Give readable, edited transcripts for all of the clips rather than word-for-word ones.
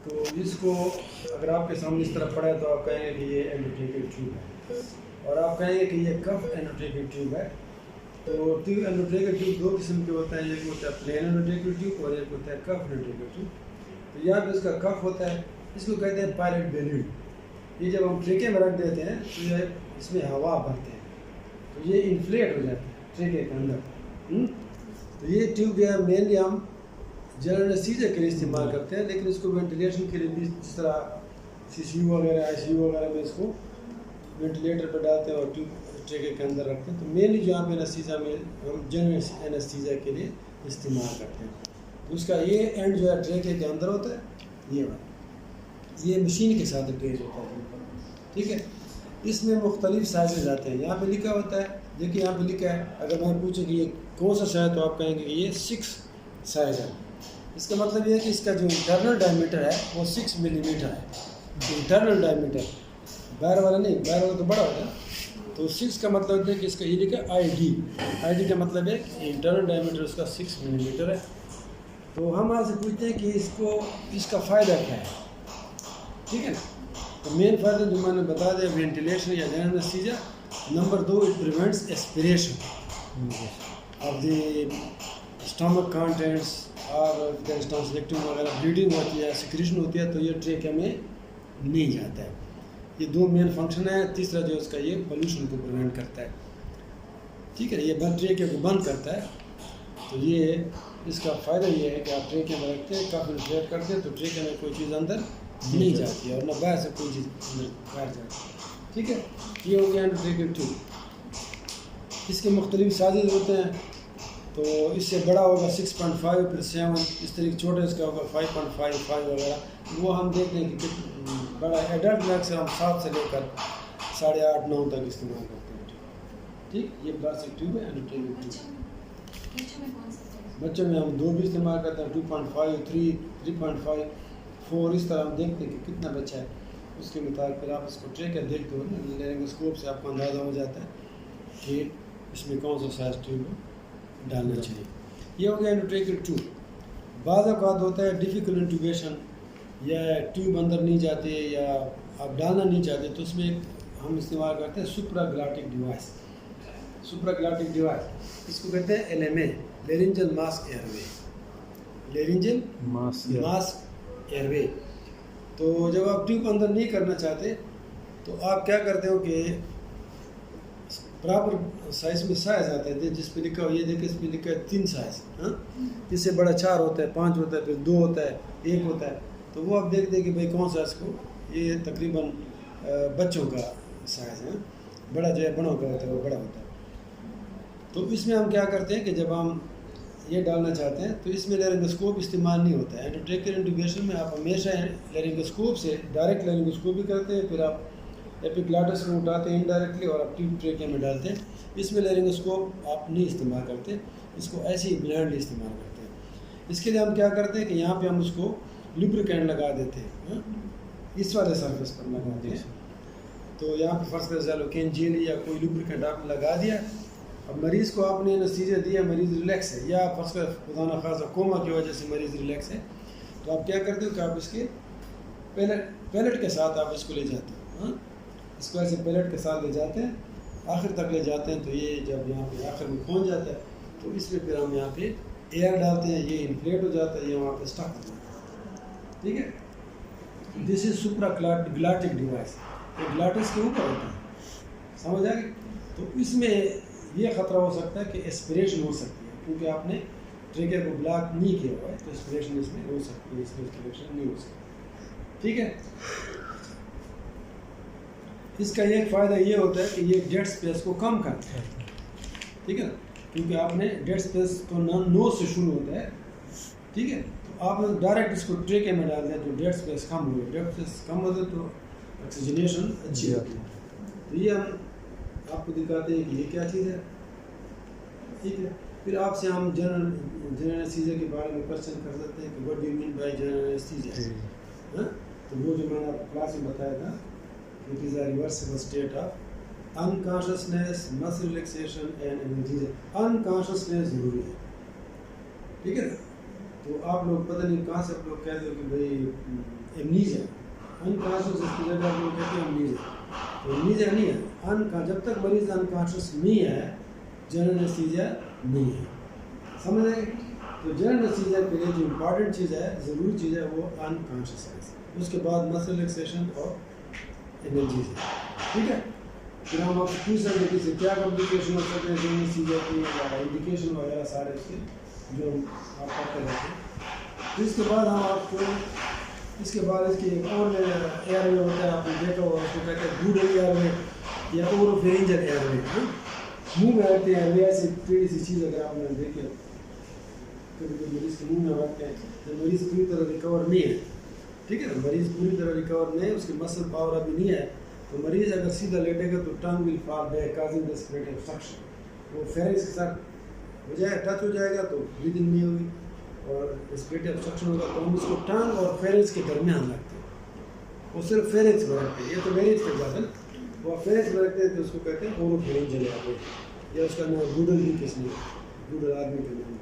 तो इसको अगर आपके सामने इस तरह पड़ा है तो आप कहेंगे कि ये एंडोट्रेकियल ट्यूब है, और आप कहेंगे कि ये कफ एंडोट्रेकियल ट्यूब है। तो ट्यूब एंडोट्रेकियल ट्यूब दो किस्म के होता है, एक होता है प्लेन एंडोट्रेकियल ट्यूब और एक होता है कफ एंडोट्रेकियल ट्यूब। तो यहाँ पे इसका कफ होता है, इसको कहते हैं पायलट बेलून। ये जब हम ट्रेके में रख देते हैं तो ये इसमें हवा भरते हैं तो ये इन्फ्लेट हो जाता है ट्रेके के अंदर। तो ये ट्यूब जो है मेनली हम जनरल एनेस्थीसिया के लिए इस्तेमाल करते हैं, लेकिन इसको वेंटिलेशन के लिए भी जिस तरह सीसीयू वगैरह आईसीयू वगैरह में इसको वेंटिलेटर पर डालते हैं और ट्यूब ट्रेके के अंदर रखते हैं। तो मेनली जो यहाँ पे एनेस्थीसिया में हम जनरल एनेस्थीसिया के लिए इस्तेमाल करते हैं। तो उसका ये एंड जो है ट्रेके के अंदर होता है, ये वाला ये मशीन के साथ अटैच होता है, ठीक है। इसमें मुख्तलिफ साइजेज आते हैं। यहाँ पे लिखा होता है, देखिए यहाँ पे लिखा है, अगर मैं पूछूँ कि ये कौन सा साइज तो आप कहेंगे कि ये 6 साइज है। इसका मतलब ये है कि इसका जो इंटरनल डायमीटर है वो 6 मिलीमीटर है। इंटरनल डायमीटर, बाहर वाला नहीं, बाहर वाला तो बड़ा होता है। तो 6 का मतलब है कि इसका ये लिखा आई डी का मतलब है कि इंटरनल डायमीटर उसका 6 मिलीमीटर है। तो हम आपसे पूछते हैं कि इसका फ़ायदा क्या है, ठीक है ना। तो मेन फ़ायदा जो मैंने बता दिया, वेंटिलेशन या general anaesthesia. Number 2, it prevents aspiration of the stomach contents, और ट्रांसलेक्टिंग वगैरह ब्लीडिंग होती है, सिक्रीशन होती है, तो ये ट्रेके में नहीं जाता है। ये 2 मेन फंक्शन है। तीसरा जो इसका ये पोल्यूशन को प्रिवेंट करता है, ठीक है। ये ट्रेके को बंद करता है। तो ये इसका फ़ायदा ये है कि आप ट्रेके में रखते हैं, काफ़ी इन्फ्लेट करते हैं तो ट्रेके में कोई चीज़ अंदर नहीं जाती है और न बाहर से कोई चीज़ बाहर जाती है, ठीक है। ये हो गया एंडोट्रेकियल ट्यूब। इसके मुख्तलिफ साइज़ होते हैं। तो इससे बड़ा होगा 6.5, फिर 7, इस तरीके छोटे इसका होगा 5.5, 5 वगैरह। वो हम देखते हैं कि बड़ा एडल्ट मैक से हम 7 से लेकर 8.5, 9 तक इस्तेमाल करते हैं, ठीक। ये प्लास्टिक ट्यूब है एंडोट्रेकियल ट्यूब। बच्चों में हम 2 भी इस्तेमाल करते हैं, 2.5, 3, 3.5, 4, इस तरह हम देखते हैं कि कितना बच्चा है, उसके मुताबिक फिर आप इसको ट्रेके देखते हो ना, लेरिंगोस्कोप से आपको अंदाज़ा हो जाता है कि इसमें कौन सा साइज ट्यूब डालना चाहिए। ये हो गया एंडोट्रेकियल ट्यूब। बाज़ औक़ात होता है डिफ़िकल्ट इंट्यूबेशन, या ट्यूब अंदर नहीं जाती है या आप डालना नहीं चाहते, तो उसमें हम इस्तेमाल करते हैं सुप्राग्लॉटिक डिवाइस। सुप्राग्लॉटिक डिवाइस इसको कहते हैं LMA, laryngeal mask airway, laryngeal mask airway. तो जब आप ट्यूब अंदर नहीं करना चाहते तो आप क्या करते हो कि प्रॉपर साइज में साइज आते हैं, जिस पे लिखा हो, ये देखिए इस पर लिखा है 3 साइज, हाँ। इससे बड़ा 4 होता है, 5 होता है, फिर 2 होता है, 1 होता है। तो वो आप देखते हैं कि भाई कौन सा इसको, ये तकरीबन बच्चों का साइज़ है। बड़ा जो है बड़ों का होता है, वो बड़ा होता है। तो इसमें हम क्या करते हैं कि जब हम ये डालना चाहते हैं तो इसमें लेरिंगोस्कोप इस्तेमाल नहीं होता है। एंडोट्रेकियल इंट्यूबेशन में आप हमेशा लेरिंगोस्कोप से डायरेक्ट लेरिंगोस्कोपी करते हैं, फिर आप एपिग्लॉटिस को उठाते हैं इनडायरेक्टली और आप ट्यूब ट्रेके में डालते हैं। इसमें लेरिंगोस्कोप आप नहीं इस्तेमाल करते, इसको ऐसे ही ब्लाइंडली इस्तेमाल करते हैं। इसके लिए हम क्या करते हैं कि यहाँ पे हम उसको लुब्रिकेंट लगा देते हैं, हाँ? इस वाले सरफेस पर लगाते हैं। तो यहाँ पर फर्स्ट एलोकेन जेल या कोई लुब्रिकेंट आपने लगा दिया। अब मरीज़ को आपने एनेस्थीसिया दिया, मरीज़ रिलैक्स है, या फर्स्ट खुदा न खासा कोमा की वजह से मरीज़ रिलैक्स है, तो आप क्या करते हो कि आप इसके पैलेट के साथ आप इसको ले जाते हो, हाँ? इसको ऐसे पैलेट के साथ ले जाते हैं, आखिर तक ले जाते हैं। तो ये जब यहाँ पे आखिर में पहुँच जाता है तो इसमें फिर हम यहाँ पे एयर डालते हैं, ये इन्फ्लेट हो जाता है, ये वहाँ पे स्टक हो जाता है, ठीक है। दिस इज सुप्राग्लॉटिक डिवाइस, ये ग्लॉटिस के ऊपर होता है, समझ आ गई। तो इसमें ये ख़तरा हो सकता है कि एस्पिरेशन हो सकती है, क्योंकि आपने ट्रिगर को ब्लॉक नहीं किया हुआ है, तो एस्पिरेशन इसमें हो सकती है, इसमें एस्पिरेशन नहीं हो सकती, ठीक है। इसका एक फ़ायदा ये होता है कि ये डेड स्पेस को कम करता है, ठीक है, क्योंकि आपने डेड स्पेस तो नोज से शुरू होता है, ठीक है। तो आपने डायरेक्ट इसको ट्रेके में डाल दिया तो डेड स्पेस कम हो गया, डेड स्पेस कम होता है तो ऑक्सीजनेशन अच्छी होती है। तो ये हम आपको दिखाते हैं कि ये क्या चीज़ है, ठीक है। फिर आपसे हम जनरल एनेस्थीसिया के बारे में क्वेश्चन कर सकते हैं कि what do you mean by general anaesthesia, हाँ। तो वो जो मैंने आपको क्लास में बताया था, it is a reversible state of unconsciousness, muscle relaxation and anaesthesia. Unconsciousness ज़रूरी है, ठीक है। तो आप लोग पता नहीं कहाँ से आप लोग कहते हो कि भाई एमनीजिया, अनकॉन्शियस एनेस्थीसिया का लोग कहते हैं एमनीजिया। तो एमनीजिया नहीं है, जब तक मरीज अनकॉन्शियस नहीं है जनरल एनेस्थीसिया नहीं है, समझ आए। तो जनरल एनेस्थीसिया के लिए जो इम्पॉर्टेंट चीज़ है, ज़रूरी चीज़ है, वो अनकॉन्शियसनेस, उसके बाद मसल रिलैक्सेशन और एनर्जी से, ठीक है। फिर हम आपको पूछ सकते हैं कि क्या कॉम्प्लिकेशन हो सकते हैं जनरल एनेस्थीसिया की, इंडिकेशन वगैरह सारे उसके जो आप पढ़ते रहते हैं। तो इसके बाद हम आपको इसके बाद इसकी एक और एयरवे होता है, आपने देखा होगा, उसको कहते हैं ब्रूडल एयरवे या ओरोफेरिंजियल एयरवे। मुंह में रखते हैं एयरवे, ऐसी टेढ़ी सी चीज़ अगर आपने देखे कभी कोई मरीज़ के मुंह में रखते हैं तो मरीज़ पूरी तरह रिकवर नहीं है, ठीक है ना, मरीज़ पूरी तरह रिकवर नहीं है, उसकी मसल पावर अभी नहीं है। तो मरीज़ अगर सीधा लेटेगा तो tongue will fall back causing the respiratory obstruction, वो फेरेंस के साथ हो जाए टच हो जाएगा तो ब्रीदिंग नहीं होगी और रेस्पिरेटरी ऑब्स्ट्रक्शन होगा। तो हम इसको टंग और फेरेंस के दरमियान रखते हैं, वो सिर्फ फेरेंस में रखते हैं, ये तो वेरियस तक जाता है ना, वो फेरेंस में रखते हैं तो उसको कहते हैं ओरोफेरिंजियल एयरवे, या उसका नाम ब्रूडल भी किस नहीं, ब्रूडल आदमी का नाम,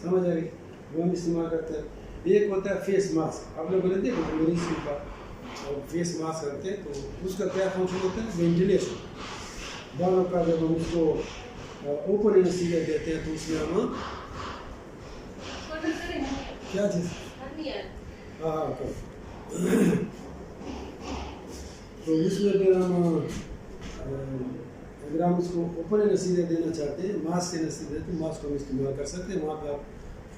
समझ आ गई। वो हम इस्तेमाल करते हैं। एक होता है फेस मास्क, आप लोगों ने देखा तो मरीज का और फेस मास्क करते हैं तो उसका क्या फंक्शन होता है, वेंटिलेशन। दानों का जब हम उसको ओपन एनेस्थीसिया देते हैं तो उसमें हम क्या चीज़, हाँ तो इसमें फिर हम अगर हम इसको ओपन एनेस्थीसिया देना चाहते हैं, मास्क एनेस्थीसिया देते हैं, मास्क को हम इस्तेमाल कर सकते हैं। वहाँ पे आप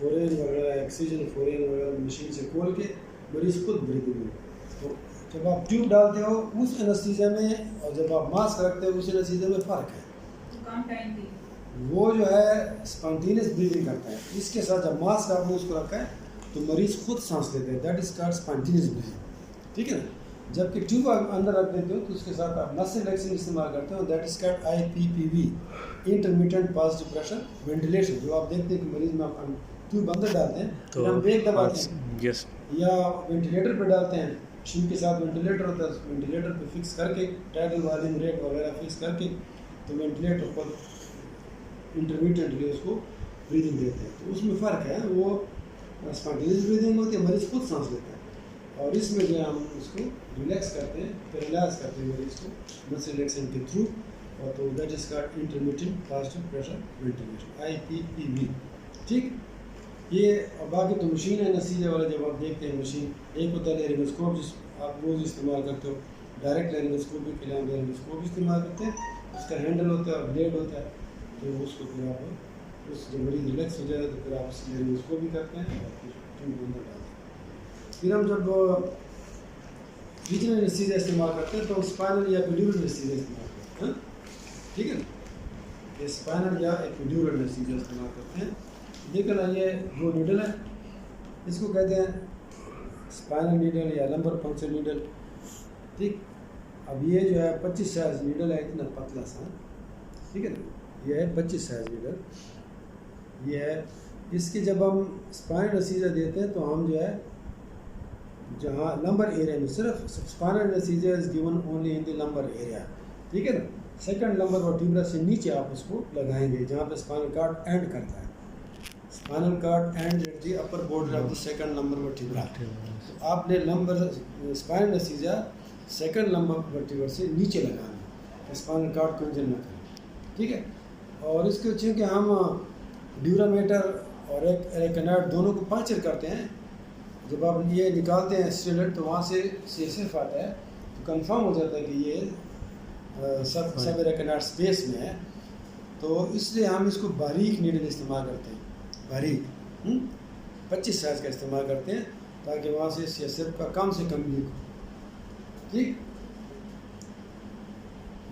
फोरेन वगैरह ऑक्सीजन फोरेन वगैरह मशीन से खोल के मरीज खुद ब्रीदिंग में, तो जब आप ट्यूब डालते हो उस एनेस्थीसिया में और जब आप मास्क रखते हो उस एनेस्थीसिया में फ़र्क है। वो जो है स्पॉन्टेनियस ब्रीदिंग करता है, इसके साथ जब मास्क आपने उसको रखा है तो मरीज़ खुद सांस लेते हैं, that is called spontaneous breathing, ठीक है ना। जबकि ट्यूब आप अंदर रख देते हो तो उसके साथ आप मसल रिलैक्सेशन इस्तेमाल करते हो, that is called IPPV, intermittent positive pressure ventilation. जो आप देखते हैं कि मरीज में आप ट्यूब अंदर डालते हैं तो हम ब्रेक दबाते हैं यस, या वेंटिलेटर पे डालते हैं, ट्यूब के साथ वेंटिलेटर होता है, वेंटिलेटर पे फिक्स करके टाइडल वॉल्यूम रेट वगैरह फिक्स करके तो वेंटिलेटर पर इंटरमीडिएटली उसको ब्रीदिंग देते हैं। तो उसमें फ़र्क है, वो स्पॉन्टेनियस ब्रीदिंग होती है, मरीज़ खुद सांस लेता है, और इसमें जो है हम उसको रिलैक्स करते हैं, पैरालाइज करते हैं मरीज़ को मसल रिलैक्सेशन के थ्रू, और तो that is called intermittent positive pressure ventilation, IPPV, ठीक। ये और बाकी तो मशीन है एनेस्थीसिया वाला, जब आप देखते हैं मशीन, एक होता है लेरिंगोस्कोप जिस आप रोज़ इस्तेमाल करते हो, डायरेक्ट लेरिंगोस्कोपी के लिए हम लेरिंगोस्कोप इस्तेमाल करते हैं, उसका हैंडल होता है और ब्लेड होता है, तो उसको फिर आप उस जब मरीज रिलैक्स हो जाए तो फिर आप उस लेरिंगोस्कोपी करते हैं और फिर ट्यूब अंदर डालते हैं। फिर हम जब रीजनल एनेस्थीसिया इस्तेमाल करते हैं तो स्पाइनल या एपिड्यूरल एनेस्थीसिया इस्तेमाल करते हैं, ठीक है ना, ये स्पाइनल या एपिड्यूरल एनेस्थीसिया इस्तेमाल करते हैं। देखो ना, ये जो नीडल है इसको कहते हैं स्पाइनल नीडल या लंबर पंक्चर नीडल, ठीक। अब ये जो है 25 साइज नीडल है, इतना पतला सा, ठीक है ना, ये है 25 साइज नीडल, ये है। इसके जब हम स्पाइनल एनेस्थीसिया देते हैं तो हम जो है जहाँ लंबर एरिया में, सिर्फ spinal anaesthesia is given only in the lumbar area, ठीक है ना। सेकंड लंबर वर्टिब्रा से नीचे आप उसको लगाएंगे जहाँ पे स्पाइनल कॉर्ड एंड करता है, spinal cord end at the upper border of the second lumbar vertebra. तो आपने lumbar spinal anaesthesia second lumbar vertebra से नीचे लगाना, स्पाइनल कॉर्ड को इंजन न करें, ठीक है। और इसके चूँकि हम ड्यूरामीटर और एक रेकनॉइड दोनों को पंक्चर करते हैं, जब आप ये निकालते हैं स्टेलेट तो वहाँ से CSF आता है तो कंफर्म हो जाता है कि ये सब रेकनॉइड स्पेस में है, तो इसलिए हम इसको बारीक नीडल इस्तेमाल करते हैं, बारीक 25 साइज का इस्तेमाल करते हैं ताकि वहाँ से CSF का कम से कम लीक हो, ठीक।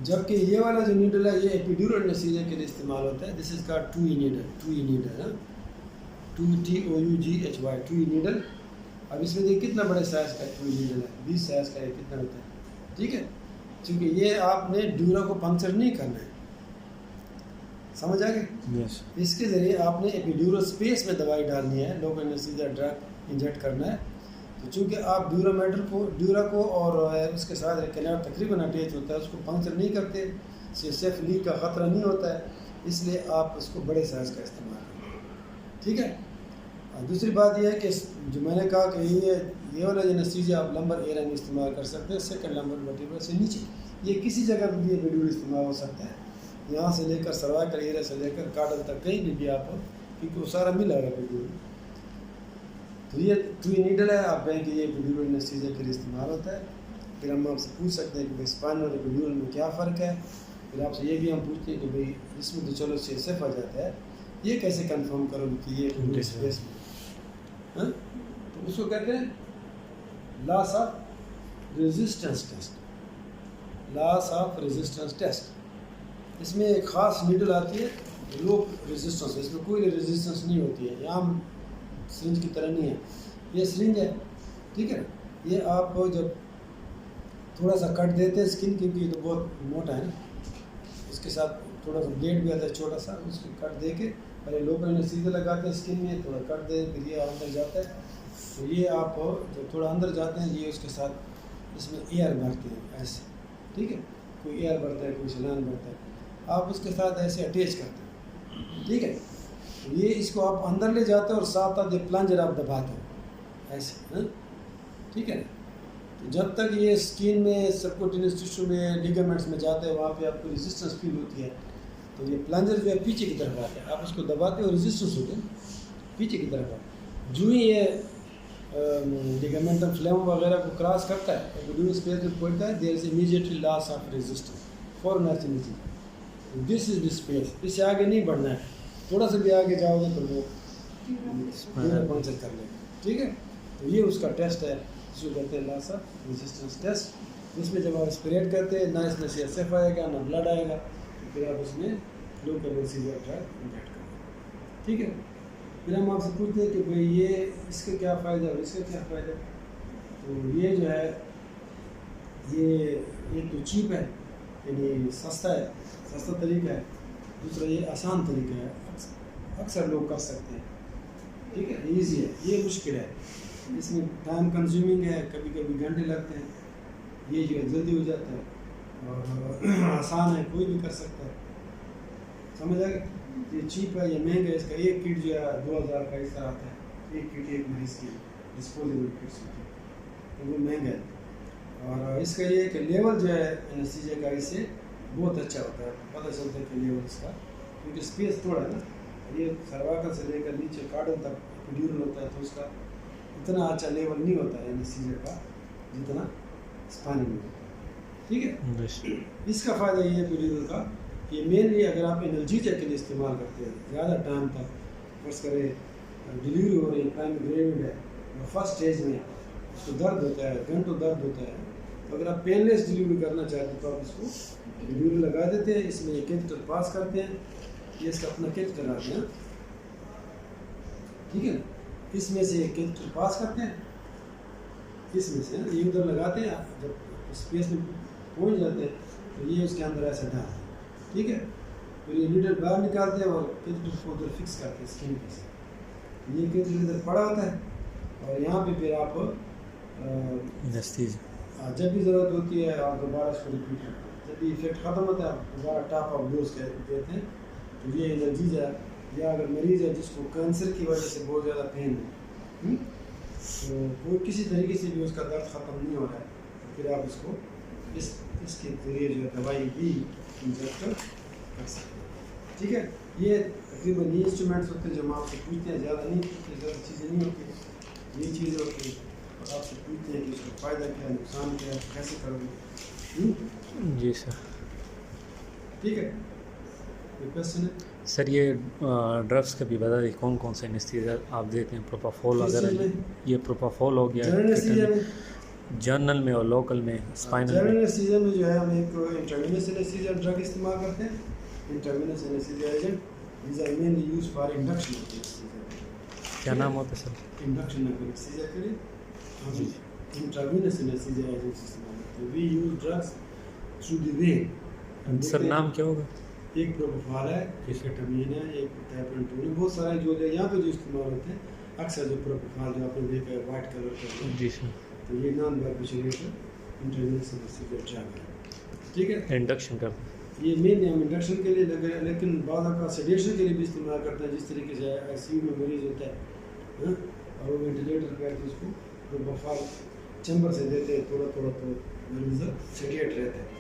जबकि ये वाला जो नीडल है ये एपिड्यूरल एनेस्थीसिया के लिए इस्तेमाल होता है, this is called 2E needle, 2E needle है, 2TOUGHY 2E नीडल। अब इसमें देखिए कितना बड़े साइज़ का 2E नीडल है, 20 साइज़ का ये कितना होता है, ठीक है। क्योंकि ये आपने ड्यूरा को पंक्चर नहीं करना है, समझ आ गए। यस, इसके ज़रिए आपने एपिड्यूरल स्पेस में दवाई डालनी है, लोकल एनेस्थीसिया ड्रग इंजेक्ट करना है। तो चूँकि आप ड्यूरा को और उसके साथ रेकनॉइड तकरीबन अटैच होता है, उसको पंक्चर नहीं करते, CSF लीक का ख़तरा नहीं होता है, इसलिए आप उसको बड़े साइज़ का इस्तेमाल करें, ठीक है। और दूसरी बात यह है कि जो मैंने कहा कि ये ये वाला एनेस्थीसिया आप लंबर एरिया में इस्तेमाल कर सकते हैं, सेकंड लंबर वर्टिब्रा से नीचे। ये किसी जगह पर भी ये एपिड्यूरल इस्तेमाल हो सकता है, यहाँ से लेकर सर्वाइकल एरिया से लेकर कार्डल तक कहीं भी आप, क्योंकि वो सारा मिला है एपिड्यूरल। तो ये 3 नीडल है, आप कहें कि ये एपिड्यूरल एनेस्थीसिया के लिए इस्तेमाल होता है। फिर हम आपसे पूछ सकते हैं कि भाई स्पाइनल और एपिड्यूरल में क्या फ़र्क है। फिर आपसे ये भी हम पूछते हैं कि भाई इसमें तो चलो CSF आ जाता है, ये कैसे कंफर्म करोगे कि ये एपिड्यूरल स्पेस में, हाँ? तो उसको कहते हैं loss of resistance test. Loss of resistance test, इसमें एक ख़ास नीडल आती है, लो रेजिस्टेंस, इसमें कोई रेजिस्टेंस नहीं होती है, यहाँ सिरिंज की तरह नहीं है। ये सिरिंज है, ठीक है। ये आप जब थोड़ा सा कट देते हैं स्किन, क्योंकि ये तो बहुत मोटा है ना, इसके साथ थोड़ा सा ब्लेड भी आता है छोटा सा, उसको कट दे के पहले लोकल एनेस्थीसिया लगाते हैं स्किन में, थोड़ा कट दे, फिर ये अंदर जाता है। तो ये आप जब थोड़ा अंदर जाते हैं, ये उसके साथ इसमें एयर भरते हैं ऐसे, ठीक है। कोई एयर भरता है, कोई सलाइन भरता है, आप उसके साथ ऐसे अटैच करते हैं, ठीक है। तो ये इसको आप अंदर ले जाते हैं और साथ साथ ये प्लंजर आप दबाते हैं ऐसे, हाँ, ठीक है। तो जब तक ये स्किन में, सबक्यूटेनियस टिश्यू में, लिगामेंट्स में जाते हैं, वहाँ पे आपको रेजिस्टेंस फील होती है। तो ये प्लंजर जो है पीछे की तरफ आता है, आप उसको दबाते हो, रेजिस्टेंस होते हैं पीछे की तरफ आता। जो ही ये लिगामेंटम फ्लेम वगैरह को क्रॉस करता है, एपिड्यूरल स्पेस में पहुंचता है, there is immediately loss of resistance, फॉरन ऐसे नीचे। दिस इज द स्पेस, इससे आगे नहीं बढ़ना है, थोड़ा सा भी आगे जाओगे तो वो पंचर कर लेगा, ठीक है। तो ये उसका टेस्ट है, जो कहते हैं लॉस ऑफ रेजिस्टेंस टेस्ट। इसमें जब आप स्प्रेड करते हैं, ना इसमें CSF आएगा ना ब्लड आएगा, तो फिर आप उसमें लोकल एनेस्थीसिया ड्रग इंजेक्ट करें, ठीक है। फिर हम आपसे पूछते हैं कि भाई ये इसके क्या फ़ायदा और इसका क्या फ़ायदा। तो ये जो है, ये तो चीप है, यानी सस्ता है, सस्ता तरीका है। दूसरा ये आसान तरीका है, अक्सर लोग कर सकते हैं, ठीक है, ईजी है। ये मुश्किल है, इसमें टाइम कंज्यूमिंग है, कभी कभी घंटे लगते हैं। ये जो है जल्दी हो जाता है और आसान है, कोई भी कर सकता है, समझ आ गया। ये चीप है, ये महंगा है। इसका एक किट जो है 2000 का इस तरह आता है, एक किट एक मरीज़ की डिस्पोजेबल किट्स होती है, तो वो महंगा है। और इसका ये है कि लेवल जो है एनेस्थीसिया का इससे बहुत अच्छा होता है, पता चलता है कि लेवल इसका, क्योंकि स्पेस थोड़ा है ना, ये सर्वाइकल से लेकर नीचे कार्डल तक एपिड्यूरल होता है, तो उसका इतना अच्छा लेवल नहीं होता है एनेस्थीसिया का जितना स्पाइनल में होता है, ठीक है। इसका फ़ायदा ये है एपिड्यूरल का, ये मेनली अगर आप एनाल्जेसिया के लिए इस्तेमाल करते हैं ज़्यादा टाइम तक, फर्स्ट करें डिलीवरी हो रही है, प्राइमरी ग्रेविड है और फर्स्ट स्टेज में उसको दर्द होता है, घंटों दर्द होता है, तो अगर आप पेनलेस डिलीवरी करना चाहते हैं तो आप इसको डिलीवरी लगा देते हैं, इसमें एक कैथेटर पास करते हैं, ये इसका अपना कैथेटर आते हैं, ठीक है। इसमें से एक कैथेटर पास करते हैं, इसमें से ये उधर लगाते हैं, जब स्पेस में पहुंच जाते हैं तो ये उसके अंदर ऐसा डालते हैं, ठीक है। फिर ये नीडल बाहर निकालते हैं और कैथेटर को उधर फिक्स करते हैं स्किन के साथ। ये कैथेटर इधर पड़ा होता है और यहाँ पे फिर आप जब भी ज़रूरत होती है आप दोबारा इसको रिपीट करते हैं, जब भी इफेक्ट ख़त्म होता है आप दोबारा टॉप ऑफ डोज कहते हैं। तो ये एनाल्जेसिया, या अगर मरीज़ है जिसको कैंसर की वजह से बहुत ज़्यादा पेन है, तो वो किसी तरीके से भी उसका दर्द ख़त्म नहीं हो रहा है, तो फिर आप उसको इसके ज़रिए जो है दवाई भी इंजेक्ट कर सकते हैं, ठीक है। ये तकरीबन ये इंस्ट्रूमेंट्स होते हैं जो हम आपसे पूछते हैं, ज़्यादा नहीं पूछते, ज़्यादा चीज़ें नहीं होती, ये चीज़ें होती हैं और आपसे पूछते हैं कि इसका फ़ायदा क्या है, नुकसान क्या है, कैसे करोगे। जी सर, ठीक है। कोई क्वेश्चन है सर? ये ड्रग्स का भी बता दें, कौन कौन से एनेस्थीसिया आप देते हैं? प्रोपाफोल वगैरह, ये प्रोपाफोल हो गया जर्नल में और लोकल में, स्पाइनल में। जनरल एनेस्थीसिया में जो है हम एक इंट्रावेनस एनेस्थीसिया ड्रग इस्तेमाल करते हैं, intravenous anaesthesia agent, this are mainly used for induction anaesthesia. क्या नाम होता है सर? इंडक्शन एनेस्थीसिया के लिए हम इंट्रावेनस एनेस्थीसिया एजेंट इस्तेमाल करते हैं। We use drugs through the vein. Sir नाम क्या होगा? एक प्रोपोफॉल है, एक केटामीन है, एक टाइपेंटोनिन, बहुत सारे जो यहाँ पे जो इस्तेमाल होते हैं अक्सर, जो प्रोपोफॉल जो आपने देखा है वाइट कलर का, जी सर, तो ये नॉन बार्बिचुरेटेड इंट्रावेनस एनेस्थीसिया ड्रग है, ठीक है। इंडक्शन करते हैं ये मेन हम इंडक्शन के लिए लगे, लेकिन बाद का सेडेशन के लिए भी इस्तेमाल करते हैं, जिस तरीके से ICU में मरीज होता है, हाँ? और वो वेंटिलेटर पे है तो उसको प्रोपोफॉल चैम्बर से देते हैं थोड़ा थोड़ा, तो मरीज सेटिएट रहते हैं।